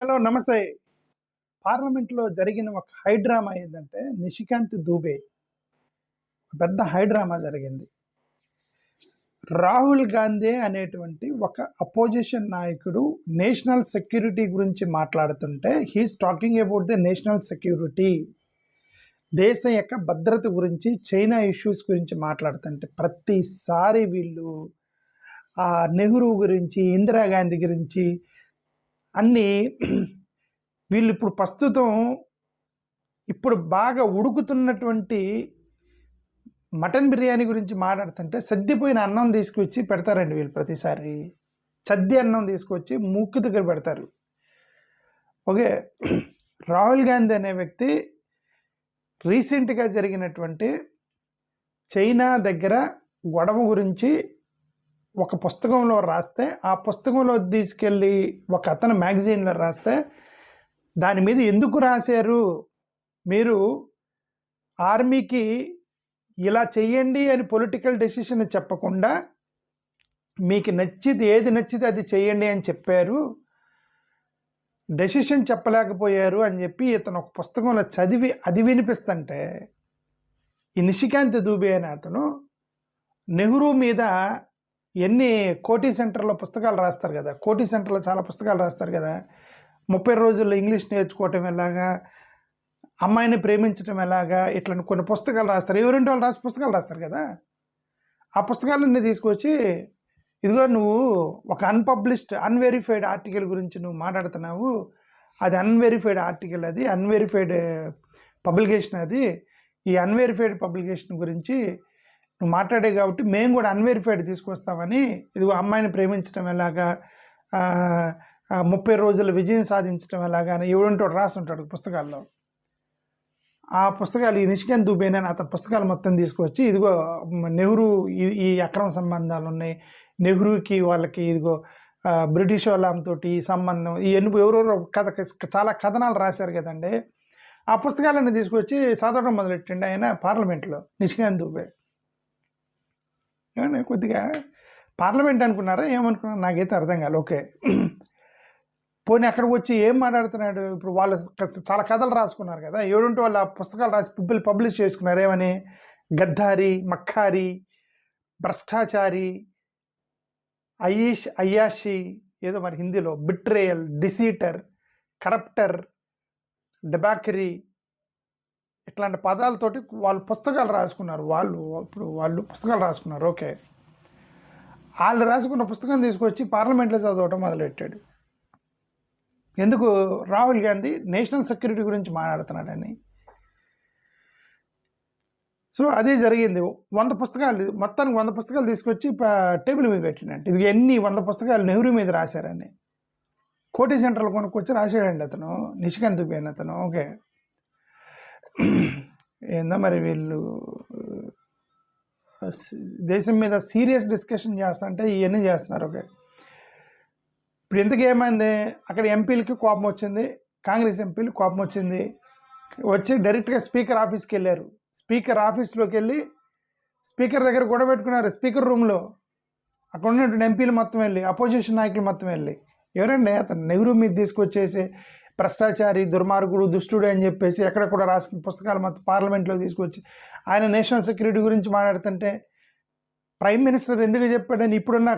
Hello నమస్తే. పార్లమెంట్లో జరిగిన ఒక హైడ్రామా ఏందంటే నిషికాంత్ దూబే పెద్ద హైడ్రామా జరిగింది. రాహుల్ గాంధీ అనేటువంటి ఒక అపోజిషన్ నాయకుడు నేషనల్ సెక్యూరిటీ గురించి మాట్లాడుతుంటే he's talking about the national security, దేశ యొక్క భద్రత గురించి, చైనా ఇష్యూస్ గురించి మాట్లాడుతుంటే ప్రతిసారి వీళ్ళు నెహ్రూ గురించి, ఇందిరాగాంధీ గురించి అన్నీ వీళ్ళు ఇప్పుడు బాగా ఉడుకుతున్నటువంటి మటన్ బిర్యానీ గురించి మాట్లాడుతుంటే సద్దిపోయిన అన్నం తీసుకొచ్చి పెడతారండి వీళ్ళు. ప్రతిసారి సద్ది అన్నం తీసుకొచ్చి ముక్కు దగ్గర పెడతారు. ఓకే, రాహుల్ గాంధీ అనే వ్యక్తి రీసెంట్గా జరిగినటువంటి చైనా దగ్గర గొడవ గురించి ఒక పుస్తకంలో రాస్తే, ఆ పుస్తకంలో తీసుకెళ్ళి ఒక అతను మ్యాగజైన్లో రాస్తే దాని మీద ఎందుకు రాశారు, మీరు ఆర్మీకి ఇలా చెయ్యండి అని పొలిటికల్ డెసిషన్ చెప్పకుండా మీకు ఏది నచ్చితే అది చెయ్యండి అని చెప్పారు, డెసిషన్ చెప్పలేకపోయారు అని చెప్పి ఇతను ఒక పుస్తకంలో చదివి అది వినిపిస్తుంటే ఈ నిషికాంత్ దూబే అనే అతను నెహ్రూ మీద ఎన్ని కోటి సెంటర్లో పుస్తకాలు రాస్తారు కదా, కోటి సెంటర్లో చాలా పుస్తకాలు రాస్తారు కదా, 30 రోజుల్లో ఇంగ్లీష్ నేర్చుకోవటం ఎలాగా, అమ్మాయిని ప్రేమించడం ఎలాగా, ఇట్లా కొన్ని పుస్తకాలు రాస్తారు. ఎవరింటి వాళ్ళు రాసి పుస్తకాలు రాస్తారు కదా, ఆ పుస్తకాలన్నీ తీసుకొచ్చి ఇదిగో నువ్వు ఒక అన్వెరిఫైడ్ ఆర్టికల్ గురించి నువ్వు మాట్లాడుతున్నావు, అది అన్వెరిఫైడ్ ఆర్టికల్, అది అన్వెరిఫైడ్ పబ్లికేషన్, అది ఈ అన్వెరిఫైడ్ పబ్లికేషన్ గురించి నువ్వు మాట్లాడే కాబట్టి మేము కూడా అన్వెరిఫైడ్ తీసుకొస్తామని, ఇదిగో అమ్మాయిని ప్రేమించడం ఎలాగా, 30 రోజులు విజయం సాధించడం ఎలాగా అని ఎవడంటో రాసి ఉంటాడు పుస్తకాల్లో. ఆ పుస్తకాలు ఈ నిషికాంత్ దూబే అని అతని పుస్తకాలు మొత్తం తీసుకొచ్చి ఇదిగో నెహ్రూ ఈ అక్రమ సంబంధాలు ఉన్నాయి, నెహ్రూకి వాళ్ళకి ఇదిగో బ్రిటిష్ వాళ్ళతో ఈ సంబంధం, ఎవరెవరో చాలా కథనాలు రాశారు కదండి. ఆ పుస్తకాలన్నీ తీసుకొచ్చి చదవడం మొదలెట్టండి ఆయన పార్లమెంట్లో, నిషికాంత్ దూబే. ఏమంటే కొద్దిగా పార్లమెంట్ అనుకున్నారా ఏమనుకున్నారు నాకైతే అర్థం కాదు. ఓకే, పోనీ అక్కడికి వచ్చి ఏం మాట్లాడుతున్నాడు, ఇప్పుడు వాళ్ళు చాలా కథలు రాసుకున్నారు కదా, ఏడుంటే వాళ్ళ పుస్తకాలు రాసి పబ్లిష్ చేసుకున్నారు. ఏమని, గద్దారి, మక్కారి, భ్రష్టాచారి, అయ్యాషి, ఏదో మరి హిందీలో బిట్రేయల్, డిసీటర్, కరప్టర్, డెబాకరీ, ఇట్లాంటి పదాలతోటి వాళ్ళు పుస్తకాలు రాసుకున్నారు. వాళ్ళు పుస్తకాలు రాసుకున్నారు. ఓకే, వాళ్ళు రాసుకున్న పుస్తకం తీసుకొచ్చి పార్లమెంట్లో చదవటం మొదలెట్టాడు. ఎందుకు, రాహుల్ గాంధీ నేషనల్ సెక్యూరిటీ గురించి మాట్లాడుతున్నాడని. సో అదే జరిగింది. 100 పుస్తకాలు, మొత్తానికి 100 పుస్తకాలు తీసుకొచ్చి టేబుల్ మీద పెట్టినట్టు, ఇది ఎన్ని 100 పుస్తకాలు నెహ్రూ మీద రాశారని కోటి సెంటర్లు కొనుక్కొచ్చి రాశాడండి అతను, నిషికాంత్ దూబే అతను. ఓకే, ఏందో మరి వీళ్ళు దేశం మీద సీరియస్ డిస్కషన్ చేస్తుంటే ఇవన్నీ చేస్తున్నారు. ఓకే, ఇప్పుడు ఎందుకు ఏమైంది, అక్కడ ఎంపీలకి కోపం వచ్చింది, కాంగ్రెస్ ఎంపీలు కోపం వచ్చింది, వచ్చి డైరెక్ట్గా స్పీకర్ ఆఫీస్కి వెళ్ళారు. స్పీకర్ ఆఫీస్లోకి వెళ్ళి స్పీకర్ దగ్గర గొడవ పెట్టుకున్నారు. స్పీకర్ రూమ్లో అక్కడ ఉన్నటువంటి ఎంపీలు మొత్తం వెళ్ళి, అపోజిషన్ నాయకులు మొత్తం వెళ్ళి, ఎవరండి అతను నెహ్రూ మీద తీసుకొచ్చేసి భ్రష్టాచారి, దుర్మార్గుడు, దుష్టుడు అని చెప్పేసి ఎక్కడ కూడా రాసుకున్న పుస్తకాలు మొత్తం పార్లమెంట్లో తీసుకొచ్చి ఆయన నేషనల్ సెక్యూరిటీ గురించి మాట్లాడుతుంటే, ప్రైమ్ మినిస్టర్ ఎందుకు చెప్పాడని ఇప్పుడున్న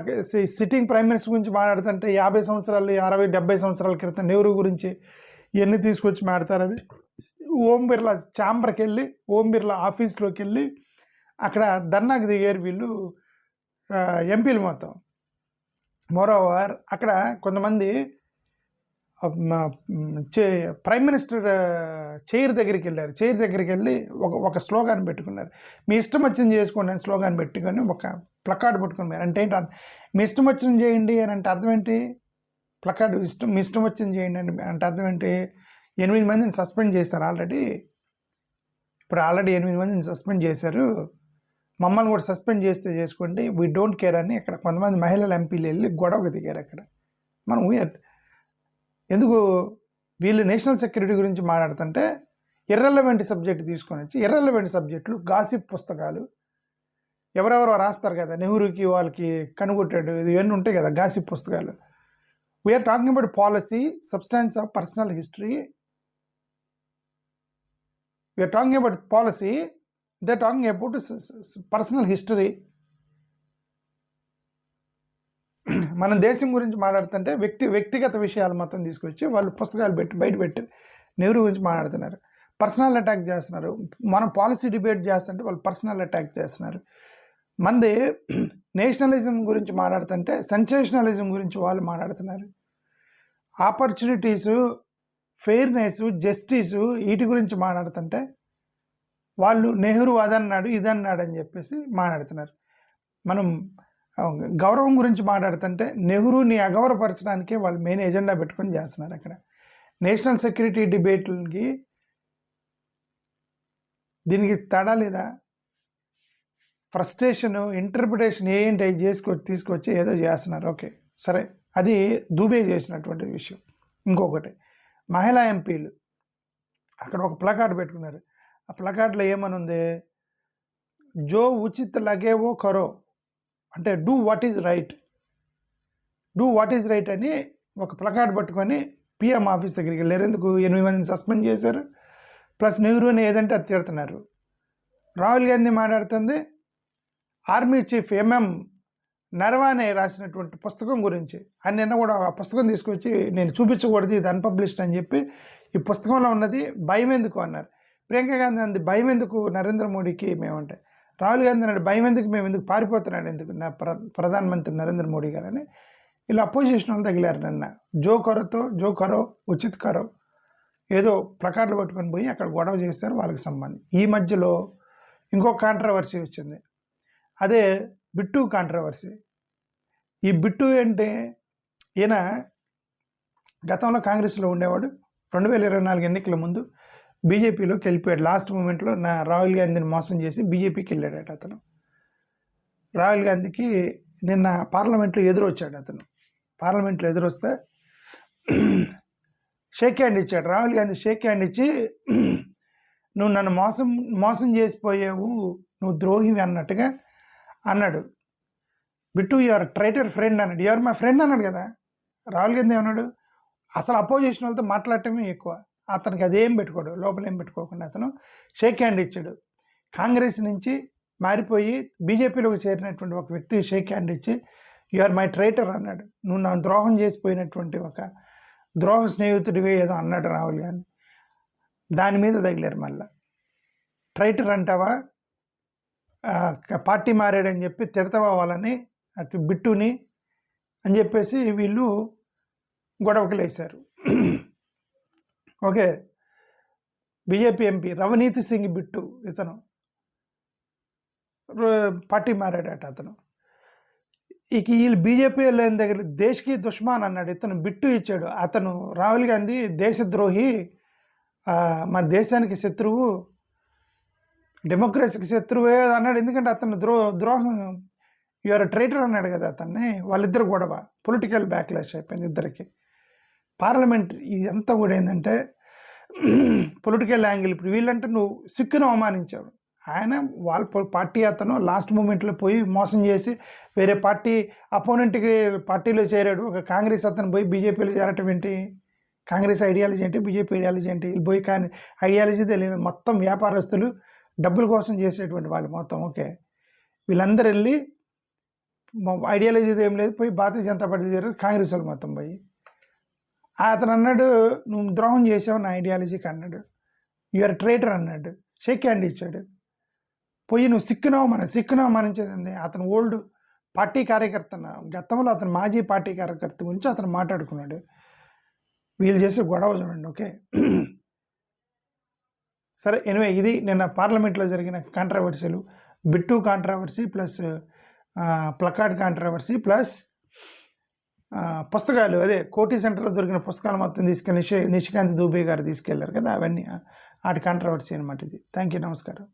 సిట్టింగ్ ప్రైమ్ మినిస్టర్ గురించి మాట్లాడుతుంటే 50 సంవత్సరాలు 60 70 సంవత్సరాల క్రితం నెహ్రూ గురించి ఇవన్నీ తీసుకొచ్చి మాట్లాడతారని ఓం బిర్లా ఛాంబర్కి వెళ్ళి, ఓం బిర్లా ఆఫీస్లోకి వెళ్ళి అక్కడ ధర్నాకు దిగారు వీళ్ళు ఎంపీలు మొత్తం. మోరోవర్ అక్కడ కొంతమంది ప్రైమ్ మినిస్టర్ చైర్ దగ్గరికి వెళ్ళారు. చైర్ దగ్గరికి వెళ్ళి ఒక స్లోగాన్ పెట్టుకున్నారు, మీ ఇష్టం వచ్చింది చేసుకోండి అని స్లోగాన్ పెట్టుకొని ఒక ప్లకార్డ్ పెట్టుకున్నారు. అంటే ఏంటి, మీ ఇష్టం వచ్చింది చేయండి అని అంటే అర్థం ఏంటి, ప్లకార్డ్ మీ ఇష్టం వచ్చింది చేయండి అని అంటే అర్థం ఏంటి, 8 మందిని సస్పెండ్ చేశారు ఆల్రెడీ. ఇప్పుడు ఆల్రెడీ 8 మందిని సస్పెండ్ చేశారు, మమ్మల్ని కూడా సస్పెండ్ చేస్తే చేసుకోండి, వీ డోంట్ కేర్ అని అక్కడ కొంతమంది మహిళల ఎంపీలు వెళ్ళి గొడవకు దిగారు. అక్కడ మనం ఎందుకు వీళ్ళు నేషనల్ సెక్యూరిటీ గురించి మాట్లాడుతుంటే ఇర్రెలవెంట్ సబ్జెక్ట్ తీసుకొని వచ్చి, ఇర్రెలవెంట్ సబ్జెక్టులు, గాసిప్ పుస్తకాలు ఎవరెవరో రాస్తారు కదా, నెహ్రూకి వాళ్ళకి కనుగొట్టాడు, ఇవన్నీ ఉంటాయి కదా గాసిప్ పుస్తకాలు, we're talking about policy, substance of personal history. We're talking about policy, they talking about personal history. మన దేశం గురించి మాట్లాడుతుంటే వ్యక్తిగత విషయాలు మొత్తం తీసుకొచ్చి వాళ్ళు పుస్తకాలు బయట పెట్టి నెహ్రూ గురించి మాట్లాడుతున్నారు. పర్సనల్ అటాక్ చేస్తున్నారు. మనం పాలసీ డిబేట్ చేస్తుంటే వాళ్ళు పర్సనల్ అటాక్ చేస్తున్నారు. మంది నేషనలిజం గురించి మాట్లాడుతుంటే సెన్సేషనలిజం గురించి వాళ్ళు మాట్లాడుతున్నారు. ఆపర్చునిటీసు, ఫెయిర్నెస్, జస్టిసు వీటి గురించి మాట్లాడుతుంటే వాళ్ళు నెహ్రూ అదన్నాడు ఇదన్నాడు అని చెప్పేసి మాట్లాడుతున్నారు. మనం గౌరవం గురించి మాట్లాడుతుంటే నెహ్రూని అగౌరవపరచడానికే వాళ్ళు మెయిన్ ఎజెండా పెట్టుకొని చేస్తున్నారు. అక్కడ నేషనల్ సెక్యూరిటీ డిబేట్లకి దీనికి తేడా లేదా? ఫ్రస్ట్రేషన్, ఇంటర్ప్రిటేషన్ ఏంటి అవి తీసుకొచ్చి ఏదో చేస్తున్నారు. ఓకే, సరే, అది దూబే చేసినటువంటి విషయం. ఇంకొకటి, మహిళా ఎంపీలు అక్కడ ఒక ప్లకార్డ్ పెట్టుకున్నారు. ఆ ప్లకార్డ్లో ఏమని ఉంది? జో ఉచిత్ లగేవో కరో, అంటే do what is right, do what is right అని ఒక ప్లకార్డ్ పట్టుకొని పిఎం ఆఫీస్ దగ్గరికి వెళ్ళారు. ఎందుకు? 8 మందిని సస్పెండ్ చేశారు, ప్లస్ నెహ్రూని ఏదంటే అది తిడుతున్నారు. రాహుల్ గాంధీ మాట్లాడుతుంది ఆర్మీ చీఫ్ ఎంఎం నరవానే రాసినటువంటి పుస్తకం గురించి. ఆయన నిన్న కూడా ఆ పుస్తకం తీసుకొచ్చి నేను చూపించకూడదు, ఇది అన్పబ్లిష్డ్ అని చెప్పి ఈ పుస్తకంలో ఉన్నది భయం ఎందుకు అన్నారు. ప్రియాంక గాంధీ అంది భయం ఎందుకు నరేంద్ర మోడీకి మేమంటే. రాహుల్ గాంధీ అన్నాడు భయం ఎందుకు, మేము ఎందుకు పారిపోతున్నాడు ఎందుకు నా ప్రధానమంత్రి నరేంద్ర మోడీ గారు అని. ఇలా అపోజిషన్ వాళ్ళు తగిలారు నిన్న. జో కరో ఉచిత్ కరో ఏదో ప్లకార్డులు పట్టుకొని పోయి అక్కడ గొడవ చేశారు వాళ్ళకి సంబంధించి. ఈ మధ్యలో ఇంకో కాంట్రవర్సీ వచ్చింది, అదే బిట్టు కాంట్రవర్సీ. ఈ బిట్టు అంటే ఈయన గతంలో కాంగ్రెస్లో ఉండేవాడు. 2024 ఎన్నికల ముందు బీజేపీలోకి వెళ్ళిపోయాడు. లాస్ట్ మూమెంట్లో రాహుల్ గాంధీని మోసం చేసి బీజేపీకి వెళ్ళాడట అతను. రాహుల్ గాంధీకి నిన్న పార్లమెంట్లో ఎదురొచ్చాడు అతను. పార్లమెంట్లో ఎదురొస్తే షేక్ హ్యాండ్ ఇచ్చాడు. రాహుల్ గాంధీ షేక్ హ్యాండ్ ఇచ్చి నువ్వు నన్ను మోసం చేసిపోయావు, నువ్వు ద్రోహివి అన్నట్టుగా అన్నాడు. బిట్టు యువర్ ట్రైటర్ ఫ్రెండ్ అన్నాడు. యువర్ మై ఫ్రెండ్ అన్నాడు కదా. రాహుల్ గాంధీ ఏమన్నాడు? అసలు అపోజిషన్ వాళ్ళతో మాట్లాడటమే ఎక్కువ. అతనికి అదేం పెట్టుకోడు, లోపల ఏం పెట్టుకోకుండా అతను షేక్ హ్యాండ్ ఇచ్చాడు. కాంగ్రెస్ నుంచి మారిపోయి బీజేపీలోకి చేరినటువంటి ఒక వ్యక్తి షేక్ హ్యాండ్ ఇచ్చి యువర్ మై ట్రైటర్ అన్నాడు. నువ్వు నా ద్రోహం చేసిపోయినటువంటి ఒక ద్రోహ స్నేహితుడివే ఏదో అన్నాడు రాహుల్ గాంధీ. దాని మీద తగిలారు మళ్ళా. ట్రైటర్ అంటావా, పార్టీ మారాడని చెప్పి తిడతావా వాళ్ళని, బిట్టుని అని చెప్పేసి వీళ్ళు గొడవకు లేశారు. Okay, BJP MP Ravneet Singh Bittu ఇతను పార్టీ మారాడట అతను. ఇక వీళ్ళు బీజేపీ లేని దగ్గర దేశ్కి దుష్మాన్ అన్నాడు. ఇతను బిట్టు ఇచ్చాడు. అతను రాహుల్ గాంధీ దేశద్రోహి, మన దేశానికి శత్రువు, డెమోక్రసీకి శత్రువే అన్నాడు. ఎందుకంటే అతను ద్రోహం యువర్ ట్రైటర్ అన్నాడు కదా అతన్ని. వాళ్ళిద్దరు గొడవ, పొలిటికల్ బ్యాక్లాష్ అయిపోయింది ఇద్దరికి. పార్లమెంట్ ఇదంతా కూడా ఏంటంటే పొలిటికల్ యాంగిల్. ఇప్పుడు వీళ్ళంటే నువ్వు సిక్కును అవమానించావు. ఆయన వాళ్ళ పార్టీ అతను లాస్ట్ మూమెంట్లో పోయి మోసం చేసి వేరే పార్టీ అపోనెంట్కి పార్టీలో చేరాడు. ఒక కాంగ్రెస్ అతను పోయి బీజేపీలో చేరటం ఏంటి? కాంగ్రెస్ ఐడియాలజీ ఏంటి, బీజేపీ ఐడియాలజీ ఏంటి? వీళ్ళు పోయి కానీ ఐడియాలజీ తెలియదు. మొత్తం వ్యాపారస్తులు డబ్బుల కోసం చేసేటువంటి వాళ్ళు మొత్తం. ఓకే, వీళ్ళందరూ వెళ్ళి ఐడియాలజీ ఏం లేదు, పోయి భారతీయ జనతా పార్టీ చేరారు. కాంగ్రెస్ వాళ్ళు మొత్తం పోయి అతను అన్నాడు నువ్వు ద్రోహం చేసావు నా ఐడియాలజీకి అన్నాడు. యువర్ ట్రైటర్ అన్నాడు. షేక్ హ్యాండ్ ఇచ్చాడు. పోయి నువ్వు సిక్కును అవమానించేది. అతను ఓల్డ్ పార్టీ కార్యకర్త, గతంలో అతను మాజీ పార్టీ కార్యకర్త గురించి అతను మాట్లాడుకున్నాడు. వీళ్ళు చేసే గొడవ చూడండి. ఓకే, సరే, ఎనివే ఇది నిన్న పార్లమెంట్లో జరిగిన కాంట్రవర్సీలు. Bittu controversy plus placard controversy plus పుస్తకాలు, అదే కోటి సెంటర్లో దొరికిన పుస్తకాలు మొత్తం తీసుకెళ్ళి నిషికాంత్ దూబే గారు తీసుకెళ్లారు కదా, అవన్నీ వాటి కాంట్రవర్సీ అనమాట ఇది. థ్యాంక్ యూ, నమస్కారం.